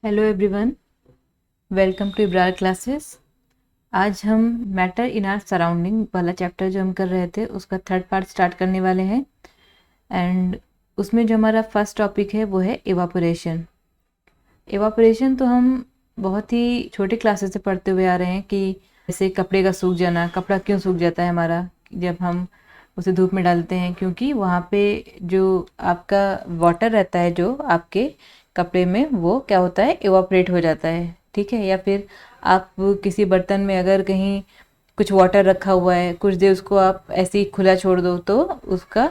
Hello everyone, welcome to Ibrar classes. आज हम matter in our surrounding वाला चैप्टर जो हम कर रहे थे उसका थर्ड पार्ट स्टार्ट करने वाले हैं। एंड उसमें जो हमारा फर्स्ट टॉपिक है वो है इवापोरेशन। इवापोरेशन तो हम बहुत ही छोटे क्लासेस से पढ़ते हुए आ रहे हैं कि जैसे कपड़े का सूख जाना। कपड़ा क्यों सूख जाता है हमारा जब हम उसे धूप में डालते हैं? क्योंकि वहाँ पे जो आपका वाटर रहता है जो आपके कपड़े में, वो क्या होता है, इवापोरेट हो जाता है। ठीक है। या फिर आप किसी बर्तन में अगर कहीं कुछ वाटर रखा हुआ है, कुछ देर उसको आप ऐसे ही खुला छोड़ दो तो उसका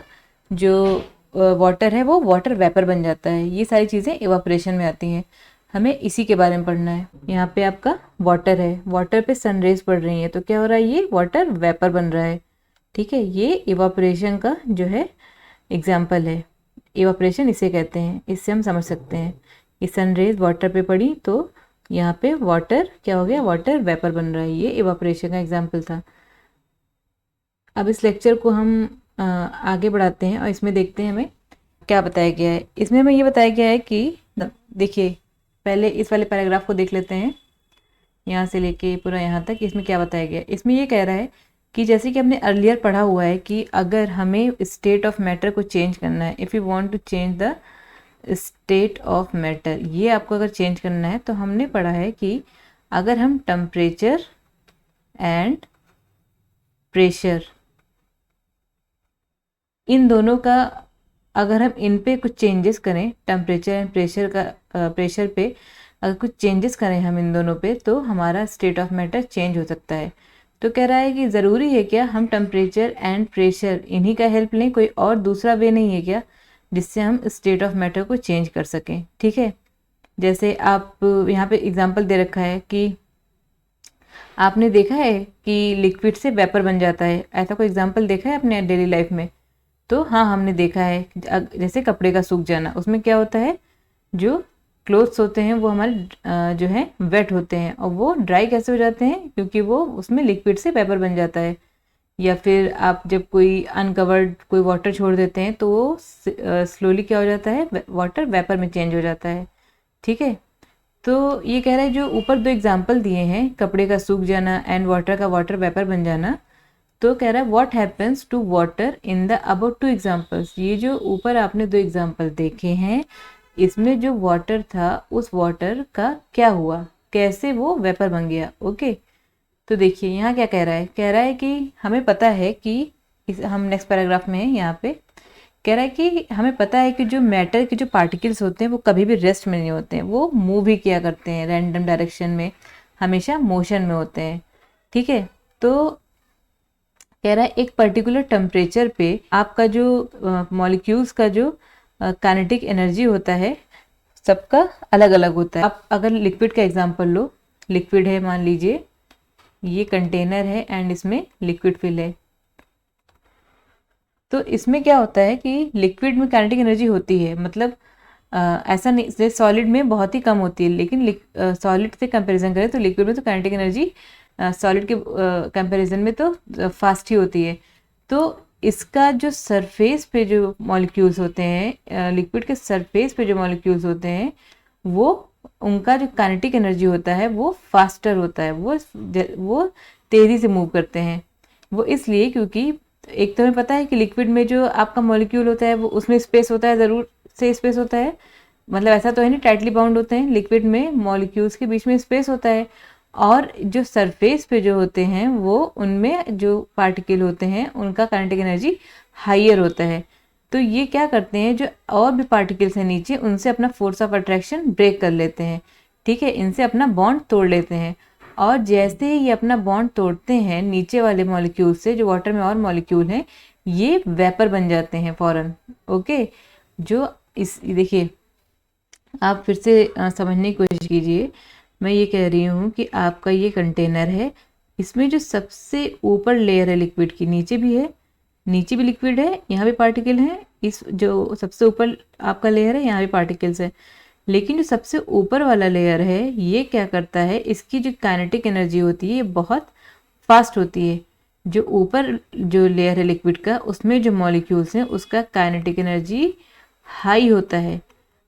जो वाटर है वो वाटर वेपर बन जाता है। ये सारी चीज़ें इवापोरेशन में आती हैं। हमें इसी के बारे में पढ़ना है। यहाँ पे आपका वाटर है, वाटर पे सनरेज पड़ रही है तो क्या हो रहा है, ये वाटर वेपर बन रहा है। ठीक है। ये इवापोरेशन का जो है एग्जाम्पल है। इवापोरेशन इसे कहते हैं। इससे हम समझ सकते हैं कि सनरेज वाटर पे पड़ी तो यहाँ पे वाटर क्या हो गया, वाटर वेपर बन रहा है। ये इवापोरेशन का एग्जाम्पल था। अब इस लेक्चर को हम आगे बढ़ाते हैं और इसमें देखते हैं हमें क्या बताया गया है। इसमें हमें ये बताया गया है कि देखिए, पहले इस वाले पैराग्राफ को देख लेते हैं, यहाँ से लेके पूरा यहाँ तक। इसमें क्या बताया गया है? इसमें ये कह रहा है कि जैसे कि हमने अर्लियर पढ़ा हुआ है कि अगर हमें स्टेट ऑफ मैटर को चेंज करना है, if you want to change the state of matter, ये आपको अगर चेंज करना है तो हमने पढ़ा है कि अगर हम टेम्परेचर एंड प्रेशर, इन दोनों का अगर हम इन पे कुछ चेंजेस करें, टेम्परेचर एंड प्रेशर का, प्रेशर पे अगर कुछ चेंजेस करें हम इन दोनों पे, तो हमारा स्टेट ऑफ मैटर चेंज हो सकता है। तो कह रहा है कि ज़रूरी है क्या हम टेम्परेचर एंड प्रेशर इन्हीं का हेल्प लें? कोई और दूसरा वे नहीं है क्या जिससे हम स्टेट ऑफ मैटर को चेंज कर सकें? ठीक है। जैसे आप यहाँ पे एग्जांपल दे रखा है कि आपने देखा है कि लिक्विड से वेपर बन जाता है। ऐसा कोई एग्जांपल देखा है अपने डेली लाइफ में? तो हाँ, हमने देखा है। जैसे कपड़े का सूख जाना, उसमें क्या होता है, जो क्लोथ्स होते हैं वो हमारे जो है वेट होते हैं और वो ड्राई कैसे हो जाते हैं, क्योंकि वो उसमें लिक्विड से वेपर बन जाता है। या फिर आप जब कोई अनकवर्ड कोई वाटर छोड़ देते हैं तो वो स्लोली क्या हो जाता है, वाटर वेपर में चेंज हो जाता है। ठीक है। तो ये कह रहा है जो ऊपर दो एग्जाम्पल दिए हैं, कपड़े का सूख जाना एंड वाटर का वाटर वेपर बन जाना, तो कह रहा है what happens to water in the about two examples. ये जो ऊपर आपने दो एग्जाम्पल देखे हैं, इसमें जो वाटर था उस वाटर का क्या हुआ, कैसे वो वेपर बन गया। ओके। तो देखिए यहाँ क्या कह रहा है, कह रहा है कि हमें पता है कि हम नेक्स्ट पैराग्राफ में है, यहाँ पे कह रहा है कि हमें पता है कि जो मैटर के जो पार्टिकल्स होते हैं वो कभी भी रेस्ट में नहीं होते हैं, वो मूव ही किया करते हैं रैंडम डायरेक्शन में, हमेशा मोशन में होते हैं। ठीक है। तो कह रहा है एक पर्टिकुलर टेम्परेचर पे आपका जो मॉलिक्यूल्स का जो काइनेटिक एनर्जी होता है सबका अलग अलग होता है। आप अगर लिक्विड का एग्जांपल लो, लिक्विड है, मान लीजिए ये कंटेनर है एंड इसमें लिक्विड फिल है। तो इसमें क्या होता है कि लिक्विड में काइनेटिक एनर्जी होती है, मतलब ऐसा नहीं, जैसे सॉलिड में बहुत ही कम होती है, लेकिन सॉलिड से कंपैरिजन करें तो लिक्विड में तो काइनेटिक एनर्जी सॉलिड के कंपैरिजन में तो फास्ट ही होती है। तो इसका जो सरफेस पे जो मॉलिक्यूल्स होते हैं, लिक्विड के सरफेस पे जो मॉलिक्यूल्स होते हैं, वो उनका जो काइनेटिक एनर्जी होता है वो फास्टर होता है, वो तेज़ी से मूव करते हैं। वो इसलिए क्योंकि एक तो हमें पता है कि लिक्विड में जो आपका मॉलिक्यूल होता है वो उसमें स्पेस होता है, ज़रूर से स्पेस होता है, मतलब ऐसा तो है नहीं टाइटली बाउंड होते हैं, लिक्विड में मॉलिक्यूल्स के बीच में स्पेस होता है। और जो सरफेस पे जो होते हैं वो उनमें जो पार्टिकल होते हैं उनका काइनेटिक एनर्जी हाइयर होता है। तो ये क्या करते हैं, जो और भी पार्टिकल्स हैं नीचे, उनसे अपना फोर्स ऑफ अट्रैक्शन ब्रेक कर लेते हैं। ठीक है। इनसे अपना बॉन्ड तोड़ लेते हैं और जैसे ही ये अपना बॉन्ड तोड़ते हैं नीचे वाले मॉलिक्यूल से, जो वाटर में और मॉलिक्यूल हैं, ये वेपर बन जाते हैं फौरन। ओके। जो इस देखिए, आप फिर से समझने की कोशिश कीजिए। मैं ये कह रही हूँ कि आपका ये कंटेनर है, इसमें जो सबसे ऊपर लेयर है लिक्विड की, नीचे भी है, नीचे भी लिक्विड है, यहाँ भी पार्टिकल हैं। इस जो सबसे ऊपर आपका लेयर है यहाँ भी पार्टिकल्स है, लेकिन जो सबसे ऊपर वाला लेयर है ये क्या करता है, इसकी जो काइनेटिक एनर्जी होती है ये बहुत फास्ट होती है। जो ऊपर जो लेयर है लिक्विड का, उसमें जो मॉलिक्यूल्स हैं उसका काइनेटिक एनर्जी हाई होता है।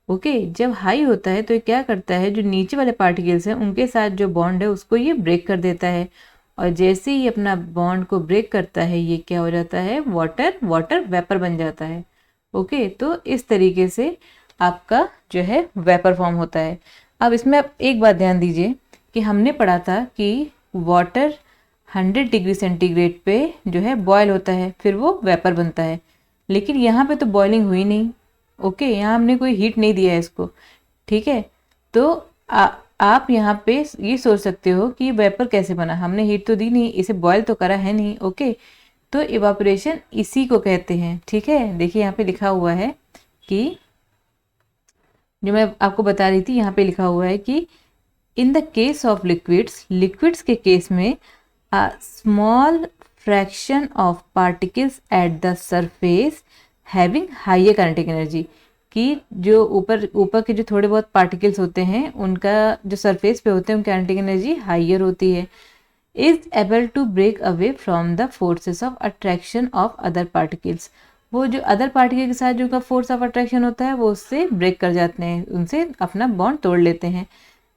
ओके। जब हाई होता है तो ये क्या करता है, जो नीचे वाले पार्टिकल्स हैं उनके साथ जो बॉन्ड है उसको ये ब्रेक कर देता है, और जैसे ही अपना बॉन्ड को ब्रेक करता है ये क्या हो जाता है, वाटर वेपर बन जाता है। ओके, तो इस तरीके से आपका जो है वेपर फॉर्म होता है। अब इसमें आप एक बात ध्यान दीजिए कि हमने पढ़ा था कि वाटर 100 डिग्री सेंटीग्रेड पे जो है बॉयल होता है, फिर वो वेपर बनता है, लेकिन यहाँ पे तो बॉइलिंग हुई नहीं। ओके, यहाँ हमने कोई हीट नहीं दिया है इसको, ठीक है। तो आप यहाँ पे ये सोच सकते हो कि वेपर कैसे बना, हमने हीट तो दी नहीं, इसे बॉयल तो करा है नहीं। ओके, तो इवापोरेशन इसी को कहते हैं, ठीक है। देखिए यहाँ पे लिखा हुआ है कि जो मैं आपको बता रही थी, यहाँ पे लिखा हुआ है कि in the case of liquids के केस में a small fraction of particles at the surface having higher kinetic energy, कि जो ऊपर के जो थोड़े बहुत पार्टिकल्स होते हैं उनका जो सरफेस पे होते हैं उनकी काइनेटिक एनर्जी हाइयर होती है, is able to break away from the forces of attraction of other particles. वो जो अदर पार्टिकल के साथ जो उनका फोर्स ऑफ अट्रैक्शन होता है वो उससे ब्रेक कर जाते हैं, उनसे अपना बॉन्ड तोड़ लेते हैं,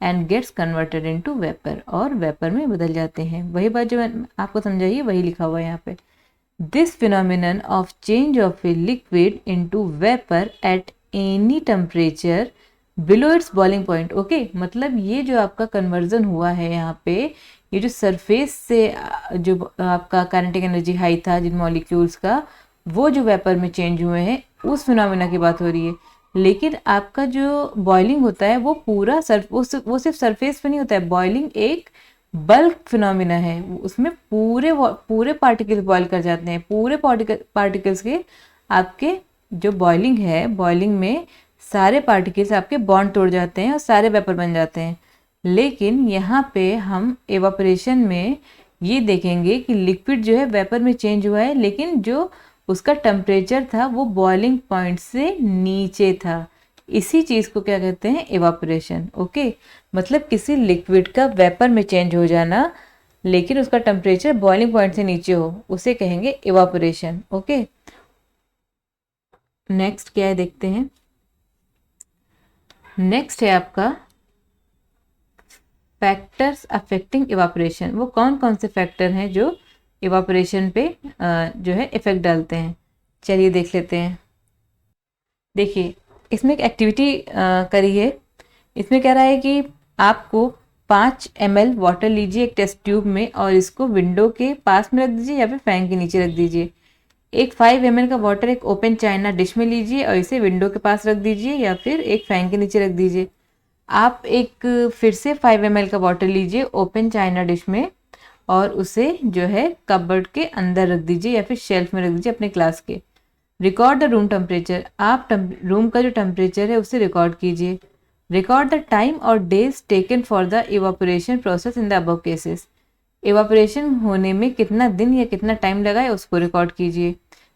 and gets converted into vapour, और वेपर में बदल जाते हैं। वही बात जो मैं आपको समझाई वही लिखा हुआ है यहाँ पे। This phenomenon of change of a liquid into vapour at any temperature below it's boiling point. Okay, मतलब ये जो आपका कन्वर्जन हुआ है यहाँ पे, ये जो सरफेस से जो आपका काइनेटिक एनर्जी हाई था जिन मॉलिक्यूल्स का, वो जो वेपर में चेंज हुए हैं उस फिनोमिना की बात हो रही है। लेकिन आपका जो बॉइलिंग होता है वो पूरा वो सिर्फ सरफेस पे नहीं होता है, बॉइलिंग एक बल्क फिनोमिना है, उसमें पूरे पार्टिकल्स बॉयल कर जाते हैं, पूरे पार्टिकल्स के आपके जो बॉइलिंग है, बॉइलिंग में सारे पार्टिकल्स आपके बॉन्ड तोड़ जाते हैं और सारे वेपर बन जाते हैं। लेकिन यहाँ पे हम एवापोरेशन में ये देखेंगे कि लिक्विड जो है वेपर में चेंज हुआ है, लेकिन जो उसका टेम्परेचर था वो बॉइलिंग पॉइंट से नीचे था। इसी चीज़ को क्या कहते हैं, एवापोरेशन। ओके, मतलब किसी लिक्विड का वेपर में चेंज हो जाना लेकिन उसका टेम्परेचर बॉइलिंग पॉइंट से नीचे हो, उसे कहेंगे एवापोरेशन। ओके, नेक्स्ट क्या है देखते हैं। नेक्स्ट है आपका फैक्टर्स अफेक्टिंग इवापोरेशन। वो कौन कौन से फैक्टर हैं जो इवापोरेशन पे जो है इफेक्ट डालते हैं, चलिए देख लेते हैं। देखिए इसमें एक एक्टिविटी करी है, इसमें कह रहा है कि आपको 5 ml वाटर लीजिए एक टेस्ट ट्यूब में और इसको विंडो के पास में रख दीजिए या फिर फैन के नीचे रख दीजिए। एक 5 ml का वाटर एक ओपन चाइना डिश में लीजिए और इसे विंडो के पास रख दीजिए या फिर एक फैन के नीचे रख दीजिए। आप एक फिर से 5 ml का वाटर लीजिए ओपन चाइना डिश में और उसे जो है कबर्ड के अंदर रख दीजिए या फिर शेल्फ में रख दीजिए अपने क्लास के। रिकॉर्ड द रूम टेम्परेचर, आप रूम का जो टेम्परेचर है उसे रिकॉर्ड कीजिए। रिकॉर्ड द टाइम और days taken for the evaporation process in the above cases, evaporation होने में कितना दिन या कितना टाइम लगा है उसको रिकॉर्ड कीजिए।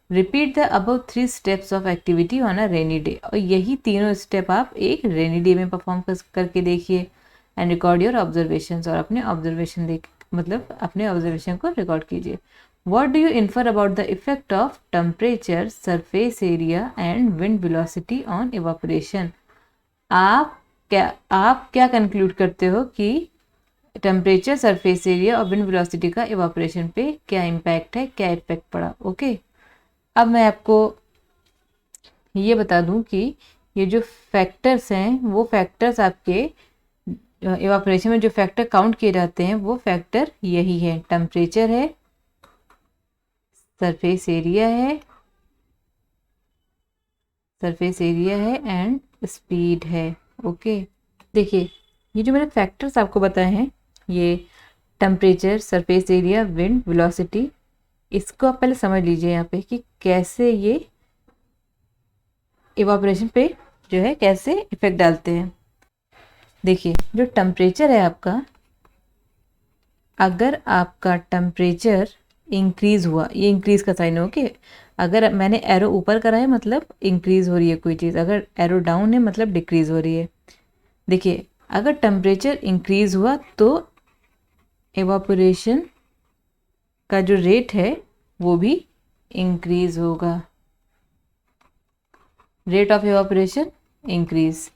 Repeat the above 3 steps of activity on a rainy day, और यही तीनों स्टेप आप एक रेनी डे में परफॉर्म करके देखिए। एंड रिकॉर्ड योर ऑब्जर्वेशंस, और अपने ऑब्जर्वेशन अपने ऑब्जर्वेशन को रिकॉर्ड कीजिए। What do you infer about the effect of temperature, surface area and wind velocity on evaporation? आप क्या कंक्लूड करते हो कि टेम्परेचर, सरफेस एरिया और विंड वेलोसिटी का इवापोरेशन पे क्या इम्पैक्ट है, क्या इफेक्ट पड़ा। ओके, अब मैं आपको ये बता दूं कि ये जो फैक्टर्स हैं वो फैक्टर्स आपके इवापोरेशन में जो फैक्टर काउंट किए जाते हैं वो फैक्टर यही है, टेम्परेचर है, सरफेस एरिया है एंड स्पीड है। ओके, देखिए ये जो मैंने फैक्टर्स आपको बताए हैं, ये temperature, surface area, wind velocity, इसको आप पहले समझ लीजिए यहाँ पे कि कैसे ये इवापोरेशन पे जो है कैसे इफेक्ट डालते हैं। देखिए जो टेम्परेचर है आपका, अगर आपका टेम्परेचर इंक्रीज हुआ, ये इंक्रीज का साइन है। ओके, अगर मैंने एरो ऊपर करा है मतलब इंक्रीज हो रही है कोई चीज़, अगर एरो डाउन है मतलब डिक्रीज हो रही है। देखिए अगर टेम्परेचर इंक्रीज हुआ तो एवापोरेशन का जो रेट है वो भी इंक्रीज होगा, रेट ऑफ एवापोरेशन इंक्रीज।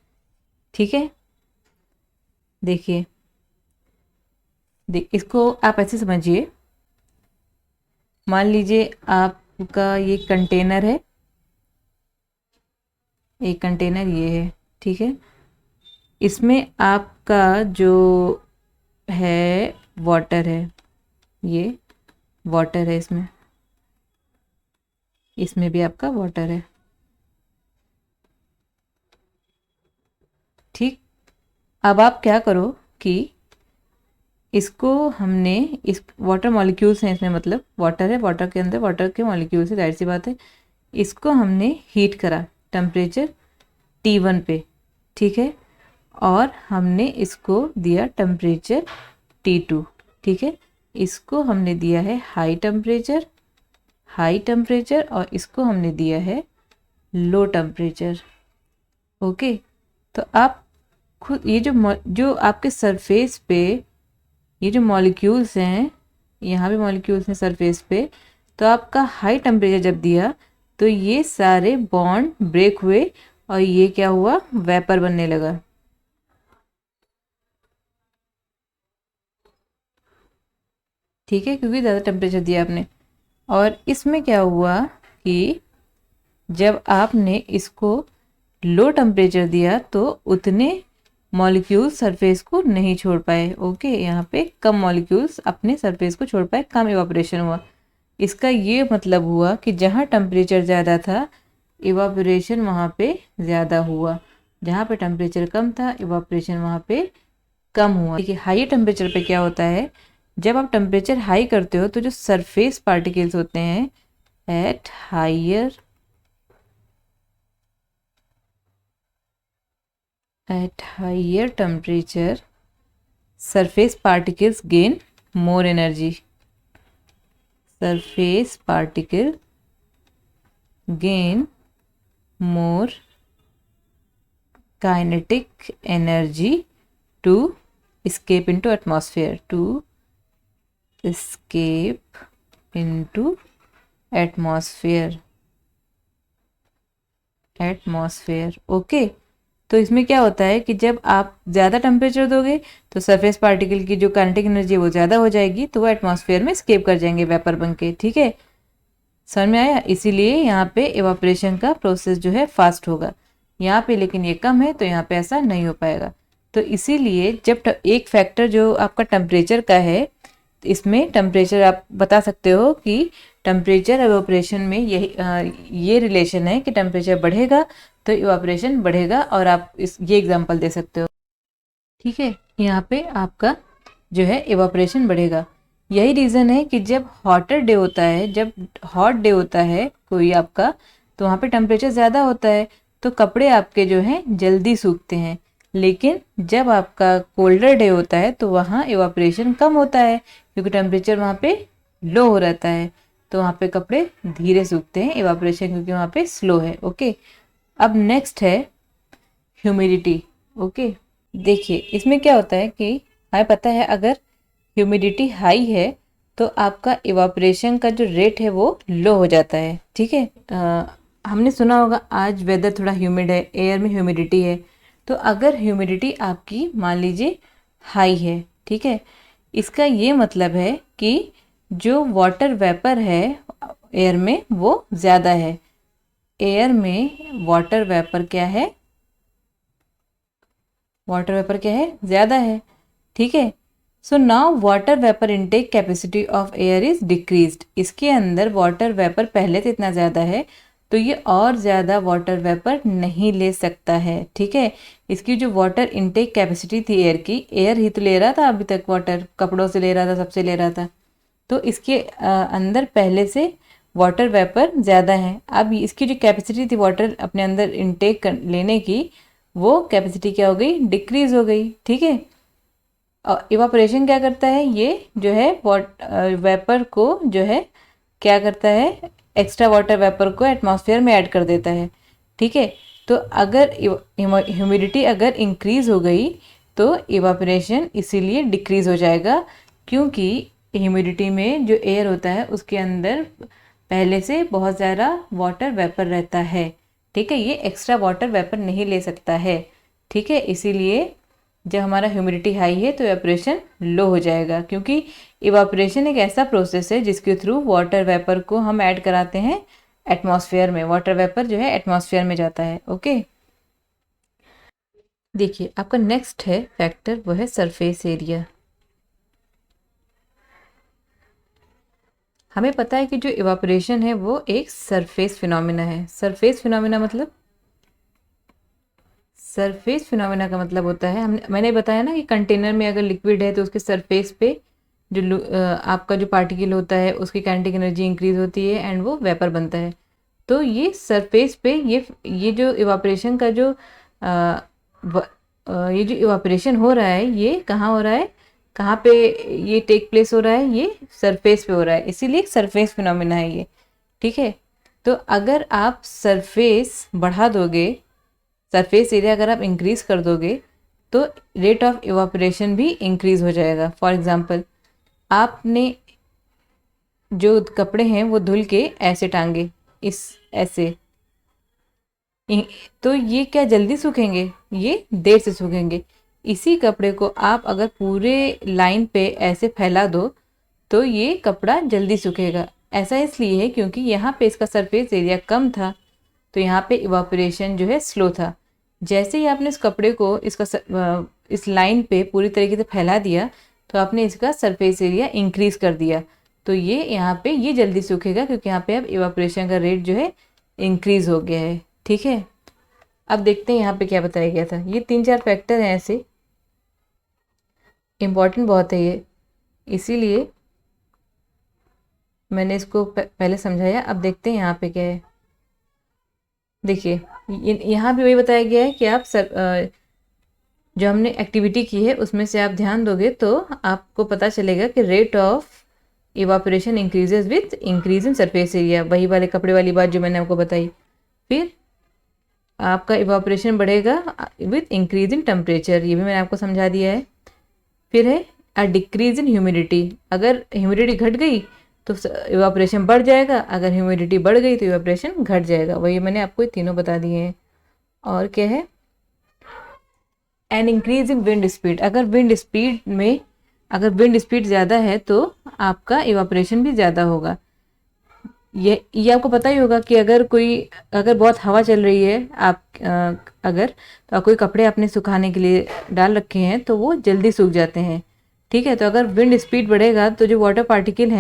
ठीक है, देखिए इसको आप ऐसे समझिए, मान लीजिए आपका ये कंटेनर है, एक कंटेनर ये है, ठीक है, इसमें आपका जो है वाटर है, ये वाटर है, इसमें भी आपका वाटर है। ठीक, अब आप क्या करो कि इसको हमने, इस वाटर मॉलिक्यूल्स हैं इसमें, मतलब वाटर है, वाटर के अंदर वाटर के मॉलिक्यूल्स है, जाहिर सी बात है, इसको हमने हीट करा टेम्परेचर T1 पे, ठीक है, और हमने इसको दिया टेम्परेचर T2, ठीक है, इसको हमने दिया है हाई टेम्परेचर, और इसको हमने दिया है लो टेम्परेचर। ओके, तो आप खुद ये जो आपके सरफेस पे ये जो मॉलिक्यूल्स हैं, यहाँ भी मॉलिक्यूल्स हैं सरफेस पे, तो आपका हाई टेम्परेचर जब दिया तो ये सारे बॉन्ड ब्रेक हुए और ये क्या हुआ, वेपर बनने लगा। ठीक है, क्योंकि ज़्यादा टेम्परेचर दिया आपने। और इसमें क्या हुआ कि जब आपने इसको लो टेम्परेचर दिया तो उतने मॉलिक्यूल्स सरफेस को नहीं छोड़ पाए। ओके, यहाँ पे कम मॉलिक्यूल्स अपने सरफेस को छोड़ पाए, कम इवापोरेशन हुआ। इसका ये मतलब हुआ कि जहाँ टेम्परेचर ज़्यादा था इवापोरेशन वहाँ पे ज़्यादा हुआ, जहाँ पे टेम्परेचर कम था इवापोरेशन वहाँ पे कम हुआ। देखिए हाई टेम्परेचर पे क्या होता है, जब आप टेम्परेचर हाई करते हो तो जो सरफेस पार्टिकल्स होते हैं at higher temperature surface particles gain more energy. Surface particle gain more kinetic energy to escape into atmosphere. To escape into atmosphere. Okay, तो इसमें क्या होता है कि जब आप ज़्यादा टेम्परेचर दोगे तो सरफेस पार्टिकल की जो काइनेटिक एनर्जी है वो ज़्यादा हो जाएगी, तो वो एटमॉस्फेयर में स्केप कर जाएंगे वेपर बन के। ठीक है, समझ में आया? इसीलिए यहाँ पे इवापोरेशन का प्रोसेस जो है फास्ट होगा, यहाँ पे लेकिन ये कम है तो यहाँ पे ऐसा नहीं हो पाएगा। तो इसीलिए जब एक फैक्टर जो आपका टेम्परेचर का है, इसमें टेम्परेचर आप बता सकते हो कि टेम्परेचर इवापोरेशन में ये रिलेशन है कि टेम्परेचर बढ़ेगा तो इवापोरेशन बढ़ेगा, और आप ये एग्जांपल दे सकते हो। ठीक है, यहाँ पे आपका जो है इवापोरेशन बढ़ेगा। यही रीज़न है कि जब हॉटर डे होता है, जब हॉट डे होता है कोई आपका, तो वहाँ पे टेम्परेचर ज़्यादा होता है तो कपड़े आपके जो हैं जल्दी सूखते हैं। लेकिन जब आपका कोल्डर डे होता है तो वहाँ इवापोरेशन कम होता है क्योंकि टेम्परेचर वहाँ पे लो हो रहता है, तो वहाँ पे कपड़े धीरे सूखते हैं, इवापोरेशन क्योंकि वहाँ पे स्लो है। ओके, अब नेक्स्ट है ह्यूमिडिटी। ओके, देखिए इसमें क्या होता है कि हमें पता है अगर ह्यूमिडिटी हाई है तो आपका इवापोरेशन का जो रेट है वो लो हो जाता है। ठीक है, हमने सुना होगा आज वेदर थोड़ा ह्यूमिड है, एयर में ह्यूमिडिटी है, तो अगर ह्यूमिडिटी आपकी मान लीजिए हाई है, ठीक है, इसका ये मतलब है कि जो वाटर वेपर है एयर में वो ज़्यादा है। एयर में वाटर वेपर क्या है, वाटर वेपर क्या है, ज़्यादा है। ठीक है, so now water vapour intake capacity of air is decreased. इसके अंदर वाटर वेपर पहले से इतना ज़्यादा है तो ये और ज़्यादा वाटर वेपर नहीं ले सकता है। ठीक है, इसकी जो वाटर इनटेक कैपेसिटी थी एयर की, एयर ही तो ले रहा था अभी तक, वाटर कपड़ों से ले रहा था, सबसे ले रहा था, तो इसके अंदर पहले से वाटर वेपर ज़्यादा है। अब इसकी जो कैपेसिटी थी वाटर अपने अंदर इनटेक लेने की, वो कैपेसिटी क्या हो गई, डिक्रीज हो गई। ठीक है, और इवापोरेशन क्या करता है, ये जो है वेपर को जो है क्या करता है, एक्स्ट्रा वाटर वेपर को एटमॉस्फेयर में ऐड कर देता है। ठीक है, तो अगर ह्यूमिडिटी अगर इंक्रीज हो गई तो इवापोरेशन इसीलिए डिक्रीज हो जाएगा, क्योंकि ह्यूमिडिटी में जो एयर होता है उसके अंदर पहले से बहुत ज़्यादा वाटर वेपर रहता है। ठीक ठीक है, ये एक्स्ट्रा वाटर वेपर नहीं ले सकता है। ठीक है, इसीलिए जब हमारा ह्यूमिडिटी हाई है तो इवापोरेशन लो हो जाएगा, क्योंकि इवापोरेशन एक ऐसा प्रोसेस है जिसके थ्रू वाटर वेपर को हम ऐड कराते हैं एटमॉस्फेयर में। वाटर वेपर जो है एटमॉस्फेयर में जाता है। ओके, देखिए आपका नेक्स्ट है फैक्टर, वो है सरफेस एरिया। हमें पता है कि जो इवापोरेशन है वो एक सरफेस फिनोमिना है। सरफेस फिनोमिना मतलब, सरफेस फिनोमिना का मतलब होता है, मैंने बताया ना कि कंटेनर में अगर लिक्विड है तो उसके सरफेस पे जो आपका जो पार्टिकल होता है उसकी काइनेटिक एनर्जी इंक्रीज होती है एंड वो वेपर बनता है। तो ये सरफेस पे ये जो इवापोरेशन का जो ये जो इवापोरेशन हो रहा है ये कहाँ हो रहा है, कहाँ पे ये टेक प्लेस हो रहा है, ये सरफेस पे हो रहा है, इसीलिए सरफेस फिनोमिना है ये। ठीक है, तो अगर आप सरफेस बढ़ा दोगे, सरफेस एरिया अगर आप इंक्रीज कर दोगे तो रेट ऑफ इवापोरेशन भी इंक्रीज हो जाएगा। फॉर एग्जांपल, आपने जो कपड़े हैं वो धुल के ऐसे टांगे, इस ऐसे, तो ये क्या जल्दी सूखेंगे? ये देर से सूखेंगे। इसी कपड़े को आप अगर पूरे लाइन पे ऐसे फैला दो तो ये कपड़ा जल्दी सूखेगा। ऐसा इसलिए है क्योंकि यहाँ पे इसका सरफेस एरिया कम था, तो यहाँ पे इवापोरेशन जो है स्लो था। जैसे ही आपने इस कपड़े को इस लाइन पे पूरी तरीके से फैला दिया तो आपने इसका सरफेस एरिया इंक्रीज कर दिया, तो ये यहाँ पे ये जल्दी सूखेगा क्योंकि यहाँ पे अब इवापोरेशन का रेट जो है इंक्रीज हो गया है। ठीक है, अब देखते हैं यहाँ पे क्या बताया गया था। ये 3-4 फैक्टर हैं ऐसे, इम्पॉर्टेंट बहुत है ये, इसीलिए मैंने इसको पहले समझाया। अब देखते हैं यहाँ पे क्या है। देखिए यहाँ भी वही बताया गया है कि आप जो हमने एक्टिविटी की है उसमें से आप ध्यान दोगे तो आपको पता चलेगा कि rate of evaporation increases with increase in surface area, वही वाले कपड़े वाली बात जो मैंने आपको बताई। फिर आपका इवापोरेशन बढ़ेगा विथ इंक्रीज इन टेम्परेचर, ये भी मैंने आपको समझा दिया है। फिर है अ डिक्रीज इन ह्यूमिडिटी, अगर ह्यूमिडिटी घट गई तो इवापोरेशन बढ़ जाएगा, अगर ह्यूमिडिटी बढ़ गई तो इवापोरेशन घट जाएगा। वही मैंने आपको ये तीनों बता दिए हैं। और क्या है, an increase in wind speed, अगर विंड स्पीड ज़्यादा है तो आपका इवापोरेशन भी ज़्यादा होगा। ये आपको पता ही होगा कि अगर बहुत हवा चल रही है, आप अगर तो कोई कपड़े आपने सुखाने के लिए डाल रखे हैं तो वो जल्दी सूख जाते हैं। ठीक है, तो अगर विंड स्पीड बढ़ेगा तो जो वाटर पार्टिकल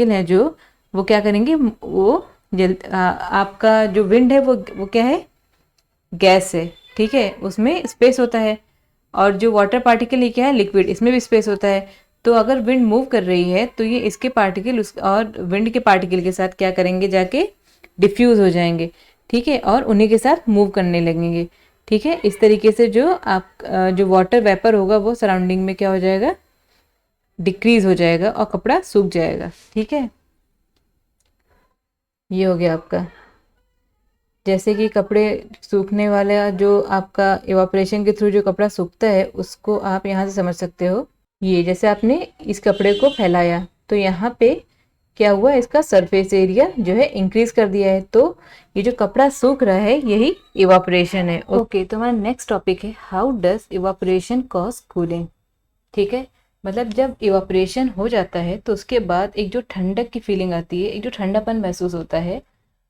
हैं जो वो क्या करेंगे, वो आपका जो विंड है वो क्या है, गैस है। ठीक है, उसमें स्पेस होता है, और जो वाटर पार्टिकल ये क्या है, लिक्विड, इसमें भी स्पेस होता है। तो अगर विंड मूव कर रही है तो ये इसके पार्टिकल और विंड के पार्टिकल के साथ क्या करेंगे, जाके डिफ्यूज हो जाएंगे। ठीक है, और उन्हीं के साथ मूव करने लगेंगे। ठीक है, इस तरीके से जो वाटर वेपर होगा वो सराउंडिंग में क्या हो जाएगा, डिक्रीज हो जाएगा और कपड़ा सूख जाएगा। ठीक है, ये हो गया आपका। जैसे कि कपड़े सूखने वाला जो आपका इवापोरेशन के थ्रू जो कपड़ा सूखता है उसको आप यहाँ से समझ सकते हो। ये जैसे आपने इस कपड़े को फैलाया तो यहाँ पे क्या हुआ, इसका सरफेस एरिया जो है इंक्रीज कर दिया है, तो ये जो कपड़ा सूख रहा है यही इवापोरेशन है। ओके, तो हमारा नेक्स्ट टॉपिक है how does evaporation cause cooling. ठीक है, मतलब जब इवापोरेशन हो जाता है तो उसके बाद एक जो ठंडक की फीलिंग आती है, एक जो ठंडापन महसूस होता है,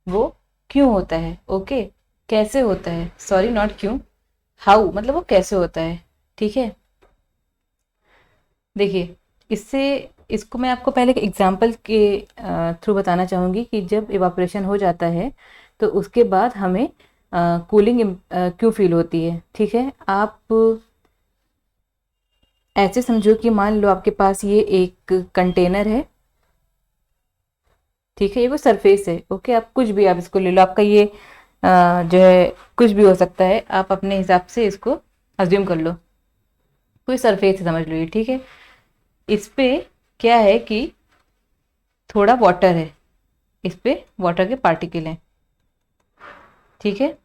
वो क्यों होता है? ओके, कैसे होता है, सॉरी नॉट क्यों, हाउ, मतलब वो कैसे होता है। ठीक है, देखिए इसको मैं आपको पहले एक एग्जांपल के थ्रू बताना चाहूँगी कि जब इवापोरेशन हो जाता है तो उसके बाद हमें कूलिंग क्यों फील होती है। ठीक है, आप ऐसे समझो कि मान लो आपके पास ये एक कंटेनर है। ठीक है, ये वो सरफेस है। ओके, आप कुछ भी आप इसको ले लो, आपका ये जो है कुछ भी हो सकता है, आप अपने हिसाब से इसको अज्यूम कर लो, कोई सरफेस है समझ लो ये। ठीक है, इस पे क्या है कि थोड़ा वाटर है, इस पे वाटर के पार्टिकल हैं। ठीक है,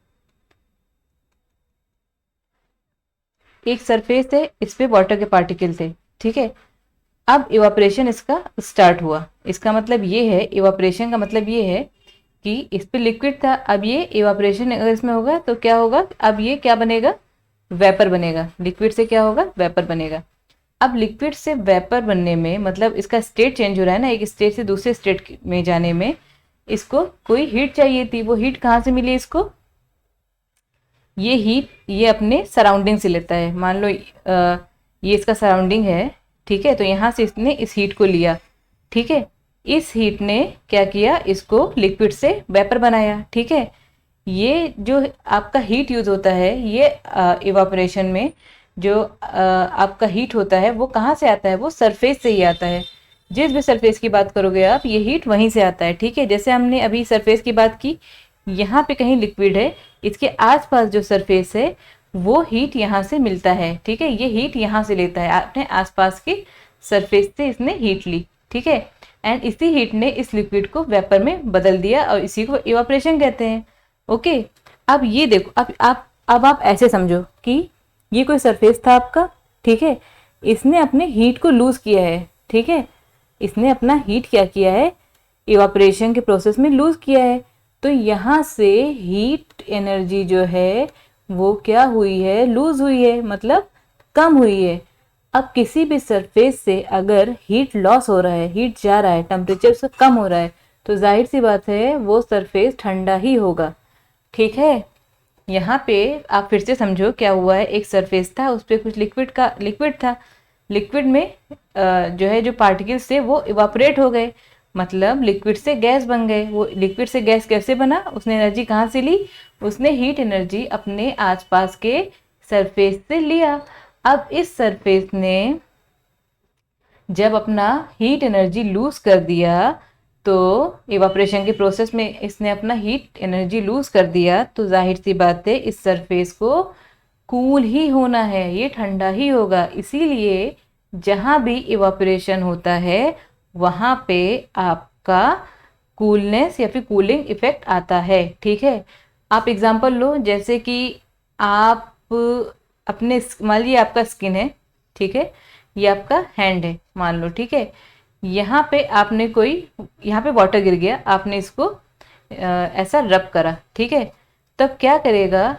एक सरफेस है, इस पे वाटर के पार्टिकल थे। ठीक है, अब इवापोरेशन इसका स्टार्ट हुआ। इसका मतलब ये है, इवापोरेशन का मतलब ये है कि इस पे लिक्विड था, अब ये इवापोरेशन अगर इसमें होगा तो क्या होगा, अब ये क्या बनेगा, वेपर बनेगा। लिक्विड से क्या होगा, वेपर बनेगा। अब लिक्विड से वेपर बनने में मतलब इसका स्टेट चेंज हो रहा है ना, एक स्टेट से दूसरे स्टेट में जाने में इसको कोई हीट चाहिए थी। वो हीट कहाँ से मिली इसको, ये हीट ये अपने सराउंडिंग से लेता है। मान लो ये इसका सराउंडिंग है, ठीक है, तो यहाँ से इसने इस हीट को लिया, ठीक है। इस हीट ने क्या किया, इसको लिक्विड से वेपर बनाया, ठीक है। ये जो आपका हीट यूज होता है, ये इवापोरेशन में जो आपका हीट होता है वो कहाँ से आता है, वो सरफेस से ही आता है। जिस भी सरफेस की बात करोगे आप, ये हीट वहीं से आता है, ठीक है। जैसे हमने अभी सरफेस की बात की, यहाँ पे कहीं लिक्विड है, इसके आसपास जो सरफेस है वो हीट यहाँ से मिलता है, ठीक है। ये हीट यहाँ से लेता है, अपने आसपास की सरफेस से इसने हीट ली, ठीक है। एंड इसी हीट ने इस लिक्विड को वेपर में बदल दिया और इसी को इवापोरेशन कहते हैं। ओके, अब ये देखो, अब आप ऐसे समझो कि ये कोई सरफेस था आपका, ठीक है। इसने अपने हीट को लूज किया है, ठीक है। इसने अपना हीट क्या किया है, इवापोरेशन के प्रोसेस में लूज किया है। तो यहाँ से हीट एनर्जी जो है वो क्या हुई है, लूज हुई है, मतलब कम हुई है। अब किसी भी सरफेस से अगर हीट लॉस हो रहा है, हीट जा रहा है, टेम्परेचर उसका कम हो रहा है, तो जाहिर सी बात है वो सरफेस ठंडा ही होगा, ठीक है। यहाँ पे आप फिर से समझो क्या हुआ है, एक सरफेस था, उस पर कुछ लिक्विड था। लिक्विड में जो है जो पार्टिकल्स थे वो इवापोरेट हो गए, मतलब लिक्विड से गैस बन गए। वो लिक्विड से गैस कैसे बना, उसने एनर्जी कहाँ से ली, उसने हीट एनर्जी अपने आसपास के सरफेस से लिया। अब इस सरफेस ने जब अपना हीट एनर्जी लूज कर दिया, तो इवापोरेशन के प्रोसेस में इसने अपना हीट एनर्जी लूज कर दिया, तो जाहिर सी बात है इस सरफेस को कूल ही होना है, ये ठंडा ही होगा। इसीलिए जहाँ भी इवापोरेशन होता है वहाँ पे आपका कूलनेस या फिर कूलिंग इफेक्ट आता है, ठीक है। आप एग्जांपल लो, जैसे कि आप अपने मान लीजिए आपका स्किन है, ठीक है, ये आपका हैंड है मान लो, ठीक है। यहाँ पे आपने कोई, यहाँ पे वाटर गिर गया, आपने इसको ऐसा रब करा, ठीक है। तब क्या करेगा,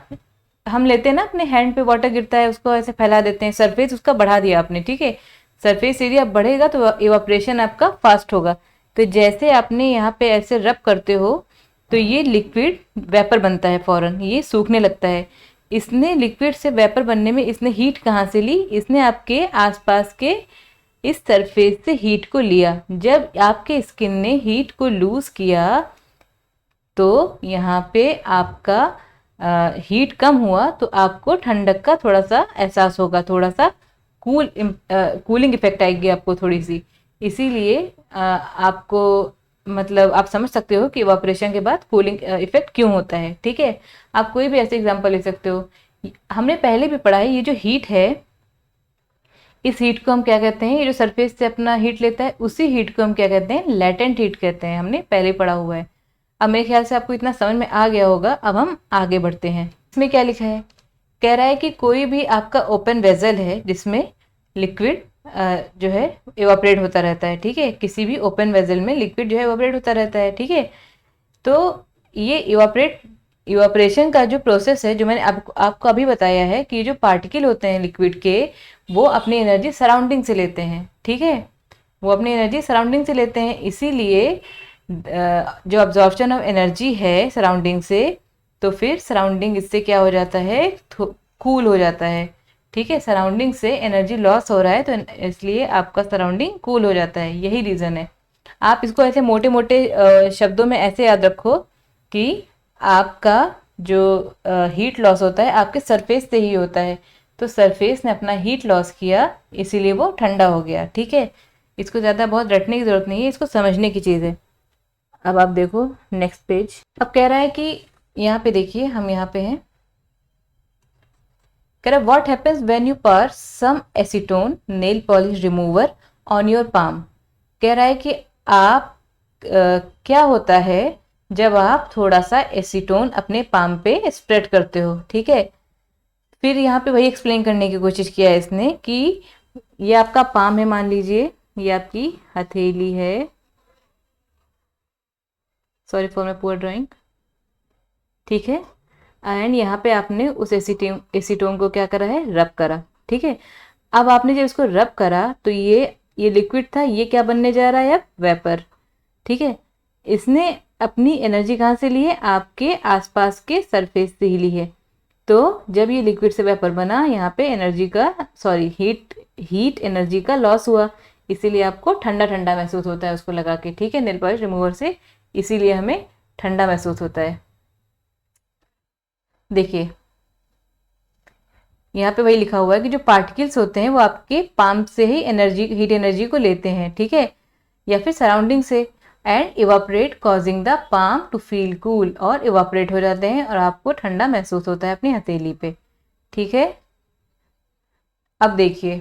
हम लेते हैं ना अपने हैंड पे वाटर गिरता है, उसको ऐसे फैला देते हैं, सरफेस उसका बढ़ा दिया आपने, ठीक है। सरफेस एरिया बढ़ेगा तो इवापोरेशन आपका फास्ट होगा। तो जैसे आपने यहाँ पे ऐसे रब करते हो तो ये लिक्विड वेपर बनता है, फौरन ये सूखने लगता है। इसने लिक्विड से वेपर बनने में इसने हीट कहाँ से ली, इसने आपके आसपास के इस सरफेस से हीट को लिया। जब आपके स्किन ने हीट को लूज किया तो यहाँ पे आपका हीट कम हुआ, तो आपको ठंडक का थोड़ा सा एहसास होगा, थोड़ा सा कूलिंग इफेक्ट आएगी आपको थोड़ी सी। इसीलिए आपको मतलब आप समझ सकते हो कि इवापोरेशन के बाद कूलिंग इफेक्ट क्यों होता है, ठीक है। आप कोई भी ऐसे एग्जांपल ले सकते हो। हमने पहले भी पढ़ा है, ये जो हीट है, इस हीट को हम क्या कहते हैं, ये जो सरफेस से अपना हीट लेता है उसी हीट को हम क्या कहते हैं, लेटेंट हीट कहते हैं। हमने पहले पढ़ा हुआ है। अब मेरे ख्याल से आपको इतना समझ में आ गया होगा। अब हम आगे बढ़ते हैं। इसमें क्या लिखा है, कह रहा है कि कोई भी आपका ओपन वेजल है जिसमें लिक्विड जो है इवापोरेट होता रहता है, ठीक है। किसी भी ओपन वेजल में लिक्विड जो है इवापोरेट होता रहता है, ठीक है। तो ये इवापोरेशन का जो प्रोसेस है, जो मैंने आपको अभी बताया है कि जो पार्टिकल होते हैं लिक्विड के, वो अपनी एनर्जी सराउंडिंग से लेते हैं, ठीक है। वो अपनी एनर्जी सराउंडिंग से लेते हैं, इसीलिए जो अब्जॉर्प्शन ऑफ एनर्जी है सराउंडिंग से, तो फिर सराउंडिंग इससे क्या हो जाता है, कूल हो जाता है, ठीक है। सराउंडिंग से एनर्जी लॉस हो रहा है तो इसलिए आपका सराउंडिंग कूल हो जाता है, यही रीज़न है। आप इसको ऐसे मोटे मोटे शब्दों में ऐसे याद रखो कि आपका जो हीट लॉस होता है आपके सरफेस से ही होता है। तो सरफेस ने अपना हीट लॉस किया, इसीलिए वो ठंडा हो गया, ठीक है। इसको ज़्यादा बहुत रटने की ज़रूरत नहीं है, इसको समझने की चीज़ है। अब आप देखो नेक्स्ट पेज। अब कह रहा है कि यहाँ पे देखिए, हम यहाँ पे हैं, कह रहा है what happens when you pour some acetone nail polish remover on your palm. कह रहा है कि आप क्या होता है जब आप थोड़ा सा एसीटोन अपने पाम पे स्प्रेड करते हो, ठीक है। फिर यहाँ पे वही एक्सप्लेन करने की कोशिश किया है इसने कि ये आपका पाम है, मान लीजिए ये आपकी हथेली है, sorry for my poor drawing, ठीक है। एंड यहाँ पे आपने उस एसीटोन को क्या करा है, रब करा, ठीक है। अब आपने जब इसको रब करा तो ये लिक्विड था, ये क्या बनने जा रहा है अब, वेपर, ठीक है। इसने अपनी एनर्जी कहाँ से ली है, आपके आसपास के सरफेस से ही ली है। तो जब ये लिक्विड से वेपर बना, यहाँ पे एनर्जी का हीट एनर्जी का लॉस हुआ, इसीलिए आपको ठंडा ठंडा महसूस होता है उसको लगा के, ठीक है, नेल पॉलिश रिमूवर से, इसीलिए हमें ठंडा महसूस होता है। देखिए यहाँ पे वही लिखा हुआ है कि जो पार्टिकल्स होते हैं वो आपके पाम से ही हीट एनर्जी को लेते हैं, ठीक है, या फिर सराउंडिंग से, and evaporate causing the palm to feel cool, और इवापोरेट हो जाते हैं और आपको ठंडा महसूस होता है अपनी हथेली पे, ठीक है। अब देखिए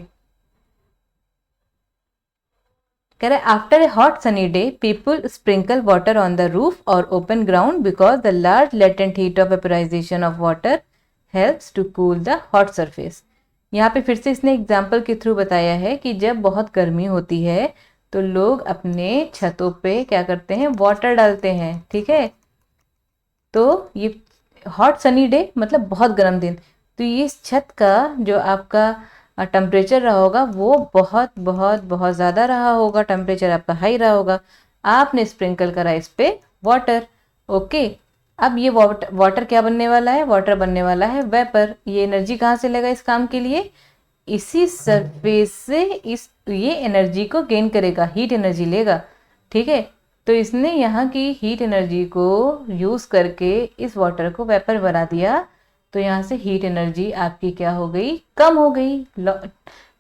कह रहे after a hot sunny day people sprinkle water on the roof और open ground because the large latent heat of vaporisation of water helps to cool the hot surface. यहाँ पे फिर से इसने एग्जाम्पल के थ्रू बताया है कि जब बहुत गर्मी होती है तो लोग अपने छतों पे क्या करते हैं, वाटर डालते हैं, ठीक है। तो ये हॉट सनी डे मतलब बहुत गर्म दिन, तो ये छत का जो आपका टेम्परेचर रहा होगा वो बहुत बहुत बहुत ज़्यादा रहा होगा, टेम्परेचर आपका हाई रहा होगा, आपने स्प्रिंकल करा इस पे वाटर, ओके। अब ये वाटर क्या बनने वाला है, वाटर बनने वाला है वेपर। ये एनर्जी कहाँ से लेगा इस काम के लिए, इसी सरफेस से ये एनर्जी को गेन करेगा, हीट एनर्जी लेगा, ठीक है। तो इसने यहाँ की हीट एनर्जी को यूज़ करके इस वाटर को वेपर बना दिया, तो यहाँ से हीट एनर्जी आपकी क्या हो गई, कम हो गई,